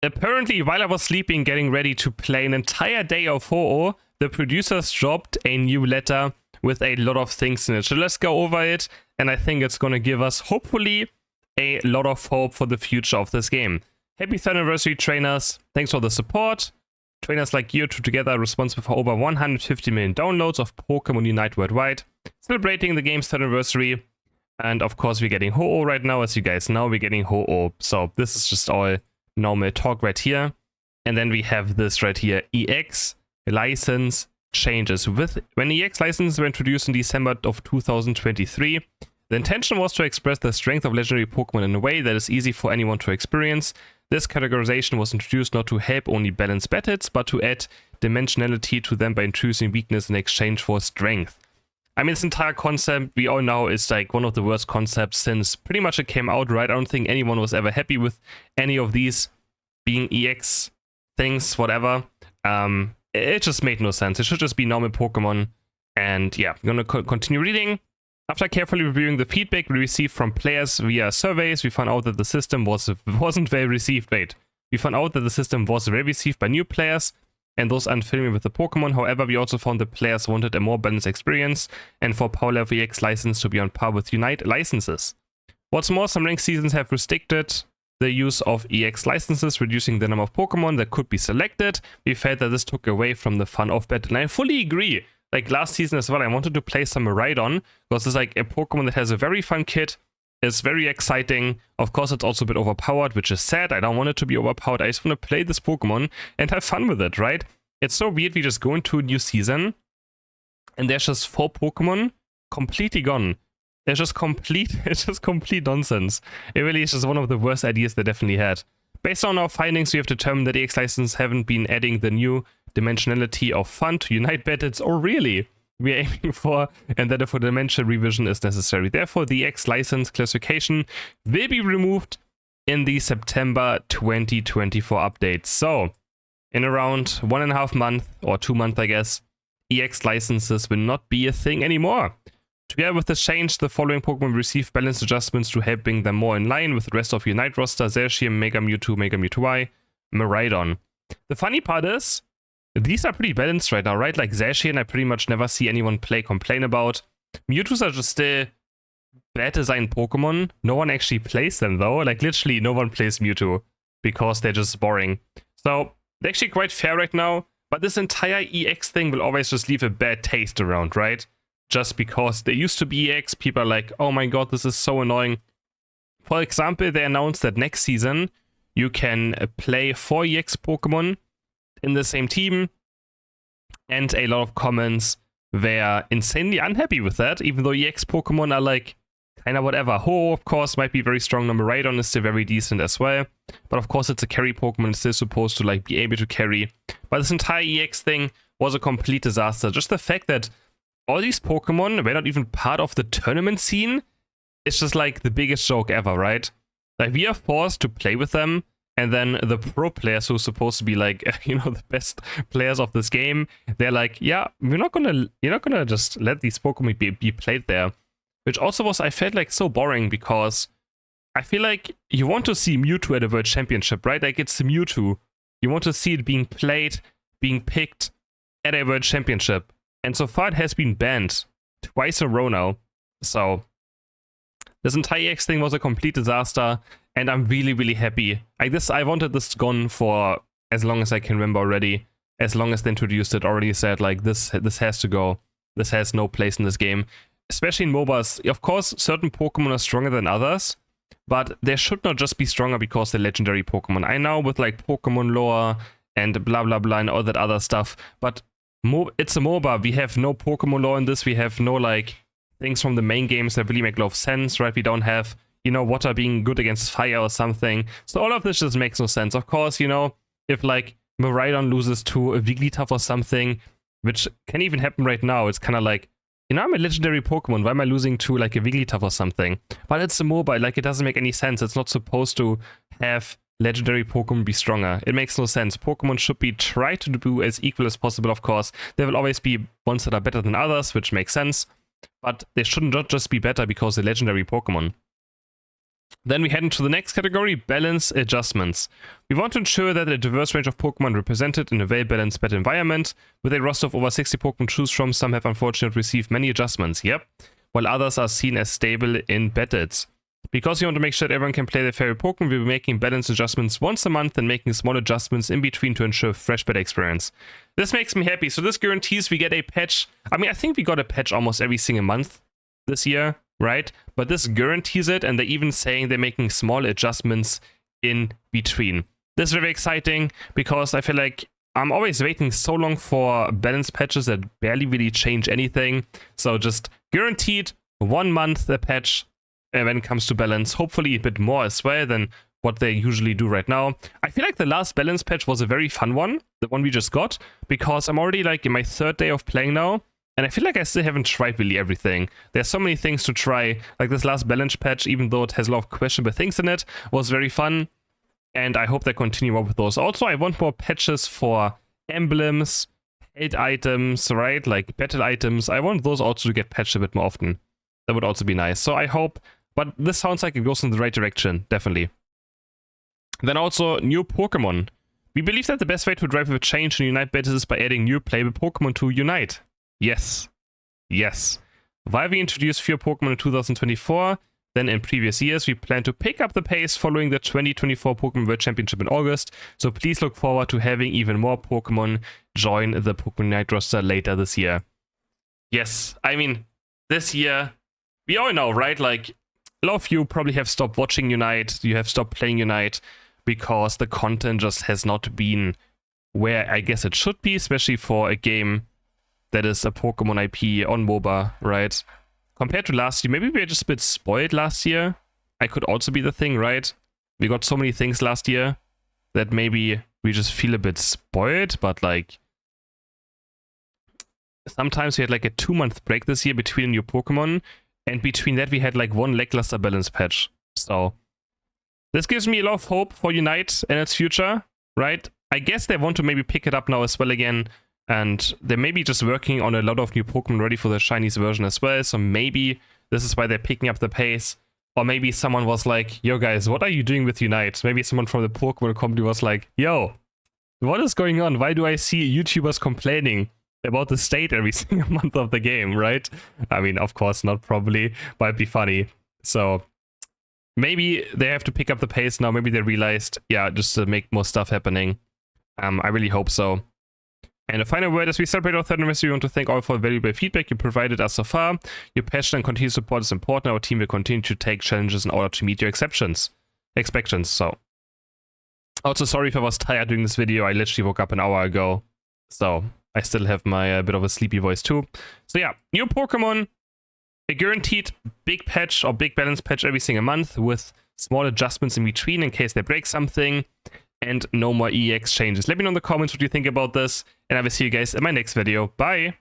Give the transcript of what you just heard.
Apparently, while I was sleeping, getting ready to play an entire day of Ho-Oh, the producers dropped a new letter with a lot of things in it. So let's go over it, and I think it's going to give us, hopefully, a lot of hope for the future of this game. Happy 3rd anniversary, trainers. Thanks for the support. Trainers like you two together are responsible for over 150 million downloads of Pokemon Unite worldwide, celebrating the game's 3rd anniversary. And of course, we're getting Ho-Oh right now. As you guys know, we're getting Ho-Oh. So this is just all normal talk right here. And then we have this right here, EX license changes. When EX licenses were introduced in December of 2023, the intention was to express the strength of legendary Pokemon in a way that is easy for anyone to experience. This categorization was introduced not to help only balance battles, but to add dimensionality to them by introducing weakness in exchange for strength. I mean, this entire concept, we all know, is like one of the worst concepts since pretty much it came out, right? I don't think anyone was ever happy with any of these being EX things, whatever. It just made no sense. It should just be normal Pokemon. And yeah, I'm gonna continue reading. After carefully reviewing the feedback we received from players via surveys, we found out that the system wasn't well received. We found out that the system was well received by new players and those unfamiliar with the Pokemon. However, we also found that players wanted a more balanced experience and for Power Level EX license to be on par with Unite licenses. What's more, some ranked seasons have restricted the use of EX licenses, reducing the number of Pokemon that could be selected. We felt that this took away from the fun of battle, and I fully agree. Like last season as well, I wanted to play some Miraidon, because it's like a Pokemon that has a very fun kit, it's very exciting. Of course, it's also a bit overpowered, which is sad. I don't want it to be overpowered. I just want to play this Pokemon and have fun with it, right? It's so weird we just go into a new season, and there's just 4 Pokemon completely gone. It's just complete nonsense. It really is just one of the worst ideas they definitely had. Based on our findings, we have determined that EX licenses haven't been adding the new dimensionality of fun to Unite battles, or really we are aiming for, and that a dimensional revision is necessary. Therefore, the EX license classification will be removed in the September 2024 update. So, in around 1.5 months, or 2 months, I guess, EX licenses will not be a thing anymore. Together with this change, the following Pokemon receive balance adjustments to help bring them more in line with the rest of Unite roster: Zacian, Mega Mewtwo, Mega Mewtwo-Y, Miraidon. The funny part is, these are pretty balanced right now, right? Like Zacian, I pretty much never see anyone complain about. Mewtwo's are just still bad designed Pokemon. No one actually plays them though. Like literally no one plays Mewtwo because they're just boring. So they're actually quite fair right now, but this entire EX thing will always just leave a bad taste around, right? Just because they used to be EX, people are like, oh my god, this is so annoying. For example, they announced that next season you can play 4 EX Pokemon in the same team, and a lot of comments were insanely unhappy with that, even though EX Pokemon are like kind of whatever. Ho, of course, might be very strong. Miraidon is still very decent as well, but of course it's a carry Pokemon. It's still supposed to like be able to carry. But this entire EX thing was a complete disaster. Just the fact that all these Pokemon were not even part of the tournament scene, it's just like the biggest joke ever, right? Like we are forced to play with them, and then the pro players who are supposed to be like, you know, the best players of this game, they're like, yeah, you're not gonna just let these Pokemon be played there. Which also was, I felt like, so boring, because I feel like you want to see Mewtwo at a World Championship, right? Like it's Mewtwo. You want to see it being played, being picked at a World Championship. And so far it has been banned twice in a row now. So this entire EX thing was a complete disaster, and I'm really, really happy. I wanted this gone for as long as I can remember already. As long as they introduced it, already said like this has to go. This has no place in this game. Especially in MOBAs. Of course, certain Pokemon are stronger than others, but they should not just be stronger because they're legendary Pokemon. I know with like Pokemon lore and blah blah blah and all that other stuff, but it's a MOBA. We have no Pokemon lore in this. We have no like things from the main games that really make a lot of sense, right? We don't have, you know, water being good against fire or something. So all of this just makes no sense. Of course, you know, if like Miraidon loses to a Wigglytuff or something, which can even happen right now, it's kind of like, you know, I'm a legendary Pokemon. Why am I losing to like a Wigglytuff or something? But it's a MOBA. Like it doesn't make any sense. It's not supposed to have legendary Pokemon be stronger. It makes no sense. Pokemon should be tried to do as equal as possible, of course. There will always be ones that are better than others, which makes sense. But they shouldn't not just be better because they're legendary Pokemon. Then we head into the next category, balance adjustments. We want to ensure that a diverse range of Pokemon represented in a well-balanced battle environment. With a roster of over 60 Pokemon to choose from, some have unfortunately received many adjustments, yep, while others are seen as stable in battles. Because we want to make sure that everyone can play their favorite Pokemon, we'll be making balance adjustments once a month and making small adjustments in between to ensure fresh battle experience. This makes me happy, so this guarantees we get a patch. I mean, I think we got a patch almost every single month this year, right? But this guarantees it, and they're even saying they're making small adjustments in between. This is very exciting because I feel like I'm always waiting so long for balance patches that barely really change anything. So just guaranteed 1 month a patch when it comes to balance, hopefully a bit more as well than what they usually do right now. I feel like the last balance patch was a very fun one, the one we just got, because I'm already like in my 3rd day of playing now. And I feel like I still haven't tried really everything. There's so many things to try. Like this last balance patch, even though it has a lot of questionable things in it, was very fun. And I hope they continue on with those. Also, I want more patches for emblems, held items, right? Like battle items. I want those also to get patched a bit more often. That would also be nice. So I hope, but this sounds like it goes in the right direction, definitely. Then also, new Pokemon. We believe that the best way to drive a change in Unite battles is by adding new playable Pokemon to Unite. Yes. Yes. While we introduced fewer Pokemon in 2024 than in previous years, we plan to pick up the pace following the 2024 Pokemon World Championship in August, so please look forward to having even more Pokemon join the Pokemon Unite roster later this year. Yes, I mean, this year, we all know, right? Like, a lot of you probably have stopped watching Unite, you have stopped playing Unite, because the content just has not been where I guess it should be, especially for a game that is a Pokemon IP on MOBA, right? Compared to last year, maybe we were just a bit spoiled last year. I could also be the thing, right? We got so many things last year that maybe we just feel a bit spoiled, but like sometimes we had like a 2-month break this year between a new Pokemon, and between that we had like 1 lackluster balance patch. So this gives me a lot of hope for Unite and its future, right? I guess they want to maybe pick it up now as well again. And they may be just working on a lot of new Pokemon ready for the Chinese version as well. So maybe this is why they're picking up the pace. Or maybe someone was like, yo guys, what are you doing with Unite? Maybe someone from the Pokemon company was like, yo, what is going on? Why do I see YouTubers complaining about the state every single month of the game, right? I mean, of course not, probably, but it'd be funny. So maybe they have to pick up the pace now. Maybe they realized, yeah, just to make more stuff happening. I really hope so. And the final word, as we celebrate our 3rd anniversary, we want to thank all for the valuable feedback you provided us so far. Your passion and continued support is important. Our team will continue to take challenges in order to meet your expectations. So, also sorry if I was tired doing this video. I literally woke up an hour ago, so I still have my bit of a sleepy voice too. So yeah, new Pokemon, a guaranteed big patch or big balance patch every single month with small adjustments in between in case they break something. And no more EX changes. Let me know in the comments what you think about this, and I will see you guys in my next video. Bye!